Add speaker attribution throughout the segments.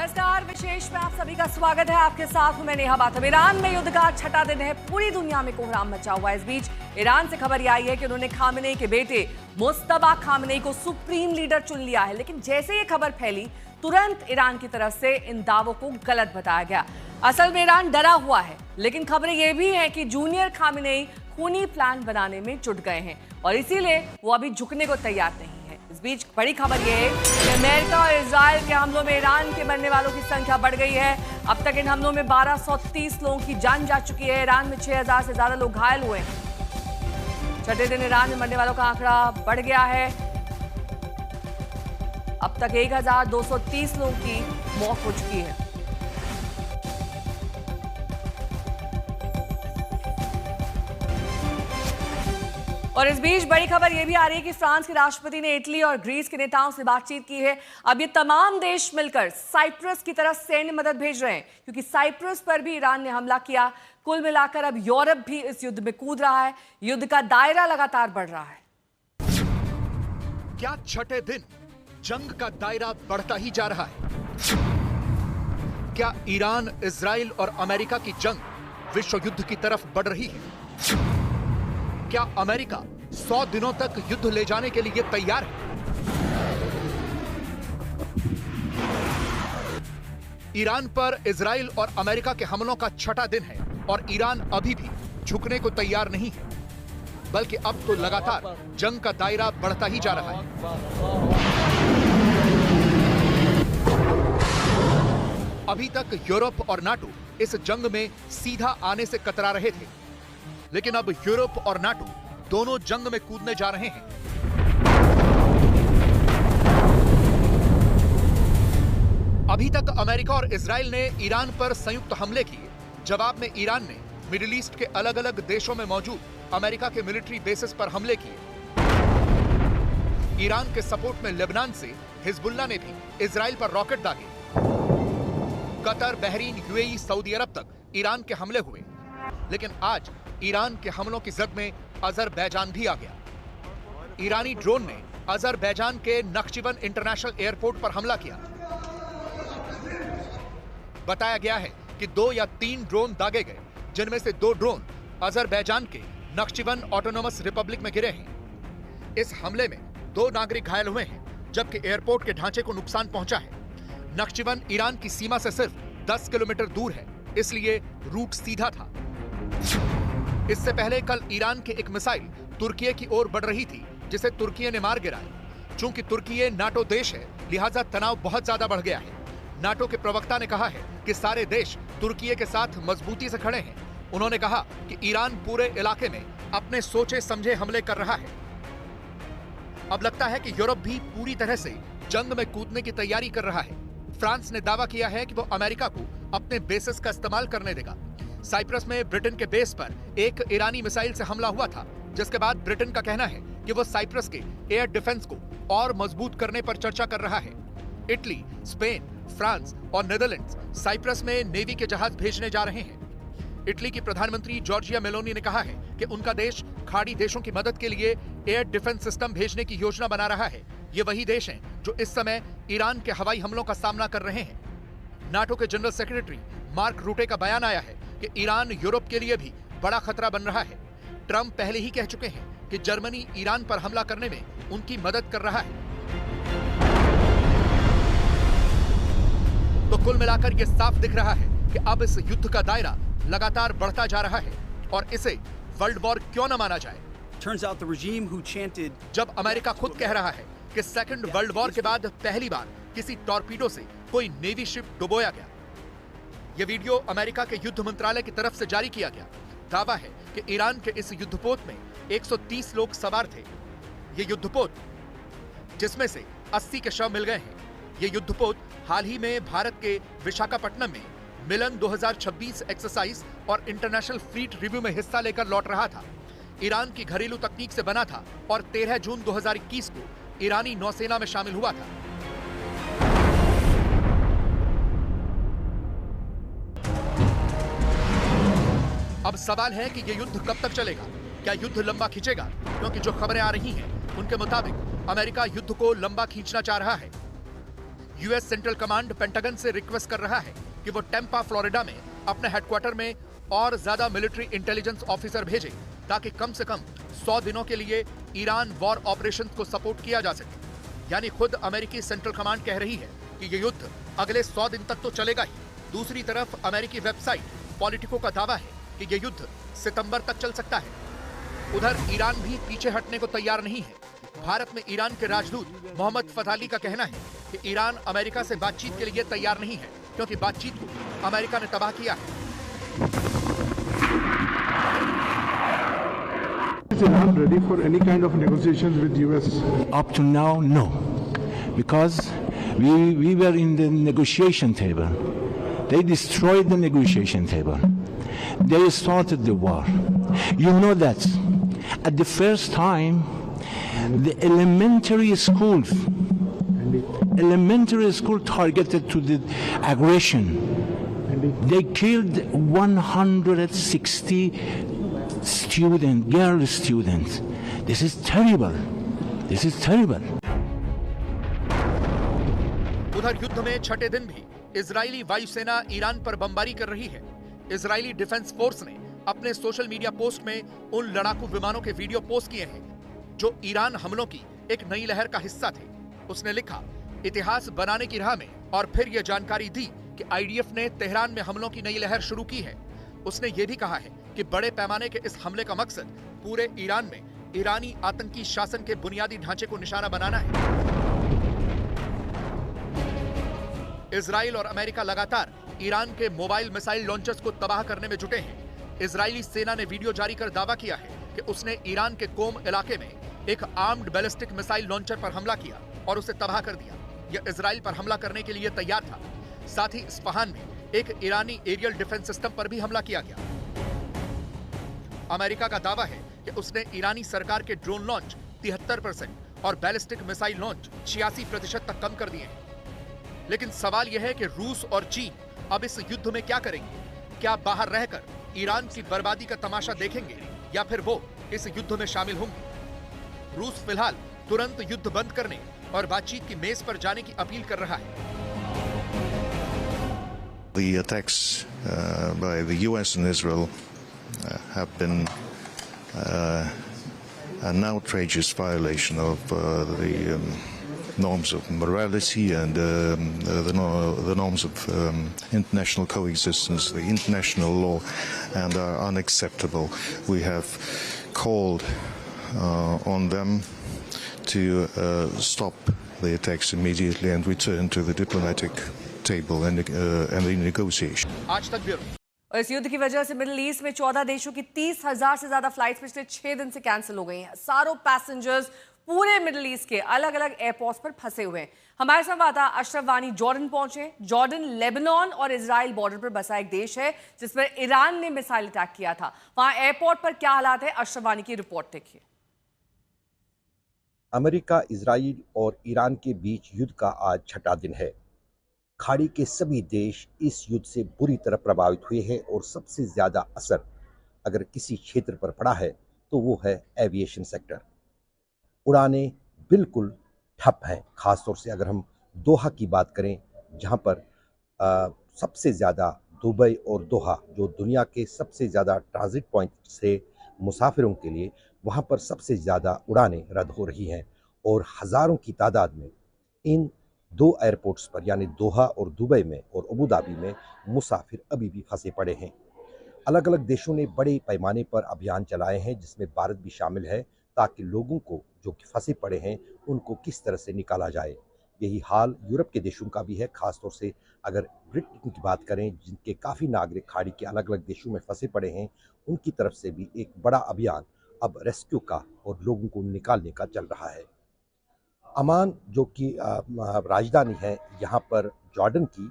Speaker 1: नमस्कार, विशेष में आप सभी का स्वागत है। आपके साथ हूं मैं नेहा बाथम। ईरान में युद्ध का छठा दिन है, पूरी दुनिया में कोहराम मचा हुआ है। इस बीच ईरान से खबर यह आई है कि उन्होंने खामेनेई के बेटे मुज्तबा खामेनेई को सुप्रीम लीडर चुन लिया है। लेकिन जैसे ये खबर फैली, तुरंत ईरान की तरफ से इन दावों को गलत बताया गया। असल में ईरान डरा हुआ है, लेकिन खबरें ये भी हैं कि जूनियर खामेनेई खूनी प्लान बनाने में जुट गए हैं और इसीलिए वो अभी झुकने को तैयार नहीं है। इस बीच बड़ी खबर यह है कि अमेरिका और इजराइल के हमलों में ईरान के मरने वालों की संख्या बढ़ गई है। अब तक इन हमलों में 1230 लोगों की जान जा चुकी है। ईरान में 6000 से ज्यादा लोग घायल हुए हैं। छठे दिन ईरान में मरने वालों का आंकड़ा बढ़ गया है। अब तक 1230 लोगों की मौत हो चुकी है। और इस बीच बड़ी खबर यह भी आ रही है कि फ्रांस के राष्ट्रपति ने इटली और ग्रीस के नेताओं से बातचीत की है। अब ये तमाम देश मिलकर साइप्रस की तरफ सैन्य मदद भेज रहे हैं, क्योंकि साइप्रस पर भी ईरान ने हमला किया। कुल मिलाकर अब यूरोप भी इस युद्ध में कूद रहा है। युद्ध का दायरा लगातार बढ़ रहा है।
Speaker 2: क्या छठे दिन जंग का दायरा बढ़ता ही जा रहा है? क्या ईरान, इजराइल और अमेरिका की जंग विश्व युद्ध की तरफ बढ़ रही है? क्या अमेरिका 100 दिनों तक युद्ध ले जाने के लिए तैयार है? ईरान पर इजराइल और अमेरिका के हमलों का छठा दिन है और ईरान अभी भी झुकने को तैयार नहीं है, बल्कि अब तो लगातार जंग का दायरा बढ़ता ही जा रहा है। अभी तक यूरोप और नाटो इस जंग में सीधा आने से कतरा रहे थे, लेकिन अब यूरोप और नाटो दोनों जंग में कूदने जा रहे हैं। अभी तक अमेरिका और इजराइल ने ईरान पर संयुक्त हमले किए। जवाब में ईरान ने मिडिल ईस्ट के अलग अलग देशों में मौजूद अमेरिका के मिलिट्री बेसिस पर हमले किए। ईरान के सपोर्ट में लेबनान से हिजबुल्लाह ने भी इजराइल पर रॉकेट दागे। कतर, बहरीन, यूएई, सऊदी अरब तक ईरान के हमले हुए। लेकिन आज ईरान के हमलों की जद में अजरबैजान भी आ गया। ईरानी ड्रोन ने अजरबैजान के नक्शिबन इंटरनेशनल एयरपोर्ट पर हमला किया। बताया गया है कि 2 या 3 ड्रोन दागे गए, जिनमें से 2 ड्रोन अजरबैजान के नक्शिबन ऑटोनोमस रिपब्लिक में गिरे हैं। इस हमले में 2 नागरिक घायल हुए हैं, जबकि एयरपोर्ट के ढांचे को नुकसान पहुंचा है। नक्शिबन ईरान की सीमा से सिर्फ 10 किलोमीटर दूर है, इसलिए रूट सीधा था। इससे पहले कल ईरान की एक मिसाइल तुर्की की ओर बढ़ रही थी, जिसे तुर्की ने मार गिराया। चूंकि तुर्की नाटो देश है, लिहाजा तनाव बहुत ज्यादा बढ़ गया है। नाटो के प्रवक्ता ने कहा है कि सारे देश तुर्की के साथ मजबूती से खड़े हैं। उन्होंने कहा कि ईरान पूरे इलाके में अपने सोचे समझे हमले कर रहा है। अब लगता है कि यूरोप भी पूरी तरह से जंग में कूदने की तैयारी कर रहा है। फ्रांस ने दावा किया है कि वो अमेरिका को अपने बेसिस का इस्तेमाल करने देगा। साइप्रस में ब्रिटेन के बेस पर एक ईरानी मिसाइल से हमला हुआ था, जिसके बाद ब्रिटेन का कहना है कि वो साइप्रस के एयर डिफेंस को और मजबूत करने पर चर्चा कर रहा है। इटली, स्पेन, फ्रांस और नीदरलैंड्स साइप्रस में नेवी के जहाज भेजने जा रहे हैं। इटली की प्रधानमंत्री जॉर्जिया मेलोनी ने कहा है कि उनका देश खाड़ी देशों की मदद के लिए एयर डिफेंस सिस्टम भेजने की योजना बना रहा है। ये वही देश हैं जो इस समय ईरान के हवाई हमलों का सामना कर रहे हैं। नाटो के जनरल सेक्रेटरी मार्क रूटे का बयान आया है कि ईरान यूरोप के लिए भी बड़ा खतरा बन रहा है। ट्रंप पहले ही कह चुके हैं कि जर्मनी ईरान पर हमला करने में उनकी मदद कर रहा है। तो कुल मिलाकर यह साफ दिख रहा है कि अब इस युद्ध का दायरा लगातार बढ़ता जा रहा है और इसे वर्ल्ड वॉर क्यों न माना जाए। जब अमेरिका खुद कह रहा है कि सेकंड वर्ल्ड वॉर के बाद पहली बार किसी टॉर्पीडो से कोई नेवी शिप डुबोया गया। यह वीडियो अमेरिका के युद्ध मंत्रालय की तरफ से जारी किया गया। दावा है कि ईरान के इस युद्धपोत में 130 लोग सवार थे। यह युद्धपोत, जिसमें से 80 के शव मिल गए हैं। यह युद्धपोत हाल ही में भारत के विशाखापट्टनम में मिलन 2026 एक्सरसाइज और इंटरनेशनल फ्लीट रिव्यू में हिस्सा लेकर लौट रहा था। ईरान की घरेलू तकनीक से बना था और 13 जून 2021 को ईरानी नौसेना में शामिल हुआ था। अब सवाल है कि यह युद्ध कब तक चलेगा। क्या युद्ध लंबा खींचेगा? क्योंकि जो खबरें आ रही हैं उनके मुताबिक अमेरिका युद्ध को लंबा खींचना चाह रहा है। यूएस सेंट्रल कमांड पेंटागन से रिक्वेस्ट कर रहा है कि वो टेम्पा फ्लोरिडा में अपने हेडक्वार्टर में और ज्यादा मिलिट्री इंटेलिजेंस ऑफिसर भेजे ताकि कम से कम 100 दिनों के लिए ईरान वॉर ऑपरेशंस को सपोर्ट किया जा सके। यानी खुद अमेरिकी सेंट्रल कमांड कह रही है कि ये युद्ध अगले 100 दिन तक तो चलेगा ही। दूसरी तरफ अमेरिकी वेबसाइट पॉलिटिको का दावा है कि ये युद्ध सितंबर तक चल सकता है। उधर ईरान भी पीछे हटने को तैयार नहीं है। भारत में ईरान के राजदूत मोहम्मद फताली का कहना है कि ईरान अमेरिका से बातचीत के लिए तैयार नहीं है क्योंकि बातचीत को अमेरिका ने तबाह किया है।
Speaker 3: Is Iran ready for any kind of negotiations with US?
Speaker 4: Up to now, no, because we were in the negotiation table. They destroyed the negotiation table. They started the war. You know that at the first time, the elementary school targeted to the aggression. They killed 160 girl students. This is terrible. This is terrible.
Speaker 2: उधर युद्ध में छठे दिन भी Israeli वायुसेना Iran पर बमबारी कर रही है। इजरायली डिफेंस फोर्स ने अपने सोशल मीडिया पोस्ट में उन लड़ाकू विमानों के वीडियो पोस्ट किए हैं जो ईरान हमलों की एक नई लहर का हिस्सा थे। उसने लिखा, इतिहास बनाने की राह में, और फिर यह जानकारी दी कि आईडीएफ ने तेहरान में हमलों की नई लहर शुरू की है। उसने यह भी कहा है कि बड़े पैमाने के इस हमले का मकसद पूरे ईरान में ईरानी आतंकी शासन के बुनियादी ढांचे को निशाना बनाना है। इजराइल और अमेरिका लगातार ईरान के मोबाइल मिसाइल लॉन्चर्स को तबाह करने में जुटे हैं। इजरायली सेना ने वीडियो जारी कर दावा किया है कि उसने ईरान के कोम इलाके में एक आर्म्ड बैलिस्टिक मिसाइल लॉन्चर पर हमला किया और उसे तबाह कर दिया। यह इजराइल पर हमला करने के लिए तैयार था। साथ ही इस्फहान में एक ईरानी एरियल डिफेंस सिस्टम पर भी हमला किया गया। अमेरिका का दावा है कि उसने ईरानी सरकार के ड्रोन लॉन्च 73% और बैलिस्टिक मिसाइल लॉन्च 86% तक कम कर दिए हैं। लेकिन सवाल यह है कि रूस और चीन अब इस युद्ध में क्या करेंगे? क्या बाहर रहकर ईरान की बर्बादी का तमाशा देखेंगे या फिर वो इस युद्ध में शामिल होंगे? रूस फिलहाल तुरंत युद्ध बंद करने और बातचीत की मेज पर जाने की अपील कर रहा है।
Speaker 5: The attacks by the US and Israel have been an outrageous violation of the norms of morality and the norms of international coexistence, the international law, and are unacceptable. We have called on them to stop the attacks immediately and return to the diplomatic table and the negotiation.
Speaker 2: आज तक bureau.
Speaker 1: और इस युद्ध की वजह से middle east में 14 देशों की 30,000 से ज्यादा फ्लाइट्स पिछले 6 दिन से कैंसिल हो गई हैं। सारों पैसेंजर्स पूरे मिडिल ईस्ट के अलग अलग एयरपोर्ट्स पर फंसे हुए हैं। हमारे संवाददाता अशरफ वानी जॉर्डन पहुंचे। जॉर्डन लेबनान और इजराइल बॉर्डर पर बसा एक देश है जिस पर ईरान ने मिसाइल अटैक किया था। वहां एयरपोर्ट पर क्या हालात है, अशरफ वानी की रिपोर्ट देखिए।
Speaker 6: अमेरिका, इजराइल और ईरान के बीच युद्ध का आज छठा दिन है। खाड़ी के सभी देश इस युद्ध से बुरी तरह प्रभावित हुए हैं और सबसे ज्यादा असर अगर किसी क्षेत्र पर पड़ा है तो वो है एविएशन सेक्टर। उड़ानें बिल्कुल ठप हैं, खासतौर से अगर हम दोहा की बात करें, जहां पर सबसे ज़्यादा दुबई और दोहा जो दुनिया के सबसे ज़्यादा ट्रांजिट पॉइंट से मुसाफिरों के लिए, वहां पर सबसे ज़्यादा उड़ानें रद्द हो रही हैं और हज़ारों की तादाद में इन दो एयरपोर्ट्स पर यानी दोहा और दुबई में और अबू धाबी में मुसाफिर अभी भी फंसे पड़े हैं। अलग अलग देशों ने बड़े पैमाने पर अभियान चलाए हैं जिसमें भारत भी शामिल है, ताकि लोगों को जो कि फंसे पड़े हैं उनको किस तरह से निकाला जाए। यही हाल यूरोप के देशों का भी है, खासतौर से अगर ब्रिटेन की बात करें जिनके काफ़ी नागरिक खाड़ी के अलग अलग देशों में फंसे पड़े हैं, उनकी तरफ से भी एक बड़ा अभियान अब रेस्क्यू का और लोगों को निकालने का चल रहा है। अमान जो कि राजधानी है यहाँ पर जॉर्डन की,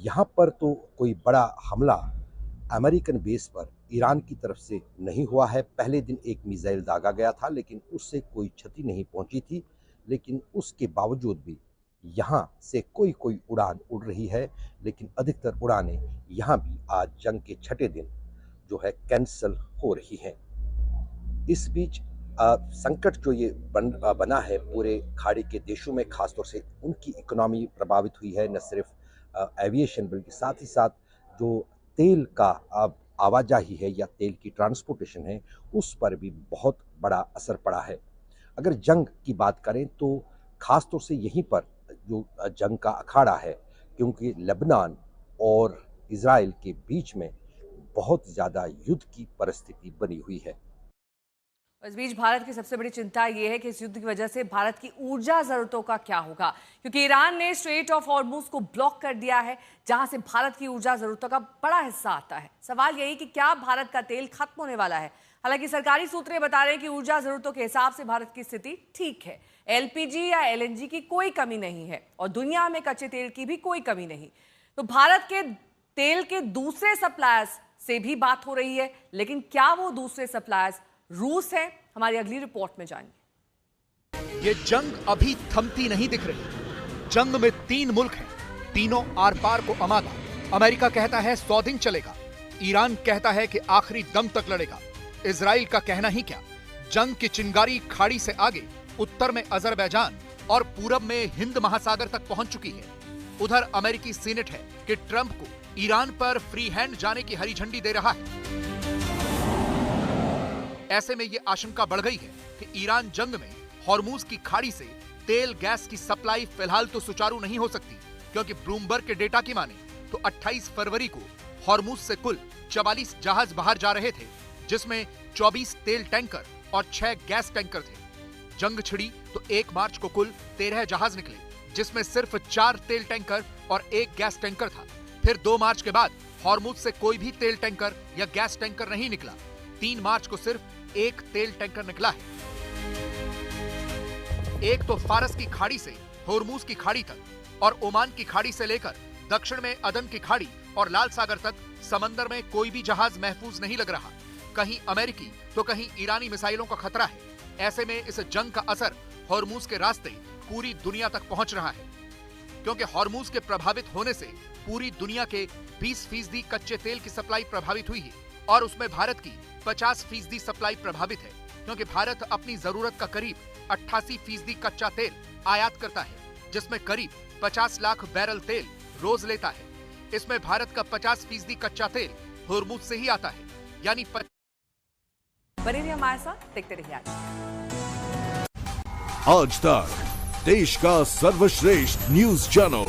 Speaker 6: यहाँ पर तो कोई बड़ा हमला अमेरिकन बेस पर ईरान की तरफ से नहीं हुआ है। पहले दिन एक मिसाइल दागा गया था लेकिन उससे कोई क्षति नहीं पहुंची थी, लेकिन उसके बावजूद भी यहाँ से कोई उड़ान उड़ रही है, लेकिन अधिकतर उड़ानें यहाँ भी आज जंग के छठे दिन जो है कैंसिल हो रही हैं। इस बीच संकट जो ये बना है पूरे खाड़ी के देशों में, खासतौर से उनकी इकोनॉमी प्रभावित हुई है, न सिर्फ एविएशन बल्कि साथ ही साथ जो तेल का आवाजाही है या तेल की ट्रांसपोर्टेशन है उस पर भी बहुत बड़ा असर पड़ा है। अगर जंग की बात करें तो खासतौर से यहीं पर जो जंग का अखाड़ा है, क्योंकि लेबनान और इजराइल के बीच में बहुत ज़्यादा युद्ध की परिस्थिति बनी हुई है।
Speaker 1: इस बीच भारत की सबसे बड़ी चिंता यह है कि इस युद्ध की वजह से भारत की ऊर्जा जरूरतों का क्या होगा, क्योंकि ईरान ने स्ट्रेट ऑफ हॉर्मुज को ब्लॉक कर दिया है, जहां से भारत की ऊर्जा जरूरतों का बड़ा हिस्सा आता है। सवाल यही कि क्या भारत का तेल खत्म होने वाला है। हालांकि सरकारी सूत्र बता रहे हैं कि ऊर्जा जरूरतों के हिसाब से भारत की स्थिति ठीक है। एलपीजी या एलएनजी की कोई कमी नहीं है और दुनिया में कच्चे तेल की भी कोई कमी नहीं। तो भारत के तेल के दूसरे सप्लायर्स से भी बात हो रही है, लेकिन क्या वो दूसरे सप्लायर्स रूस है? हमारी अगली रिपोर्ट में जानेंगे।
Speaker 2: ये जंग अभी थमती नहीं दिख रही। जंग में 3 मुल्क हैं, तीनों आर पार को आमादा। अमेरिका कहता है 100 दिन चलेगा, ईरान कहता है कि आखिरी दम तक लड़ेगा। इजराइल का कहना ही क्या, जंग की चिंगारी खाड़ी से आगे उत्तर में अजरबैजान और पूरब में हिंद महासागर तक पहुंच चुकी है। उधर अमेरिकी सीनेट है कि ट्रंप को ईरान पर फ्री हैंड जाने की हरी झंडी दे रहा है। ऐसे में यह आशंका बढ़ गई है कि ईरान जंग में हॉर्मुज की खाड़ी से तेल गैस की सप्लाई फिलहाल तो सुचारू नहीं हो सकती, क्योंकि ब्लूमबर्ग के डेटा की माने तो 28 फरवरी को हॉर्मुज से कुल 44 जहाज बाहर जा रहे थे, जिसमें 24 तेल टैंकर और 6 गैस टैंकर थे। जंग छिड़ी तो 1 मार्च को कुल 13 जहाज निकले, जिसमें सिर्फ 4 तेल टैंकर और 1 गैस टैंकर था। फिर 2 मार्च के बाद हॉर्मुज से कोई भी तेल टैंकर या गैस टैंकर नहीं निकला। 3 मार्च को सिर्फ 1 तेल टैंकर निकला है। एक तो फारस की खाड़ी से हॉर्मुज की खाड़ी तक और ओमान की खाड़ी से लेकर दक्षिण में अदन की खाड़ी और लाल सागर तक समंदर में कोई भी जहाज महफूज नहीं लग रहा। कहीं अमेरिकी तो कहीं ईरानी मिसाइलों का खतरा है। ऐसे में इस जंग का असर हॉर्मुज के रास्ते पूरी दुनिया तक पहुंच रहा है, क्योंकि हॉर्मुज के प्रभावित होने से पूरी दुनिया के 20% कच्चे तेल की सप्लाई प्रभावित हुई है और उसमें भारत की 50% सप्लाई प्रभावित है, क्योंकि भारत अपनी जरूरत का करीब 88% कच्चा तेल आयात करता है, जिसमें करीब 50 लाख बैरल तेल रोज लेता है। इसमें भारत का 50% कच्चा तेल हॉर्मुज से ही आता है, यानी
Speaker 1: बने रहिए हमारे साथ, देखते रहिए
Speaker 7: आज तक देश का सर्वश्रेष्ठ न्यूज चैनल।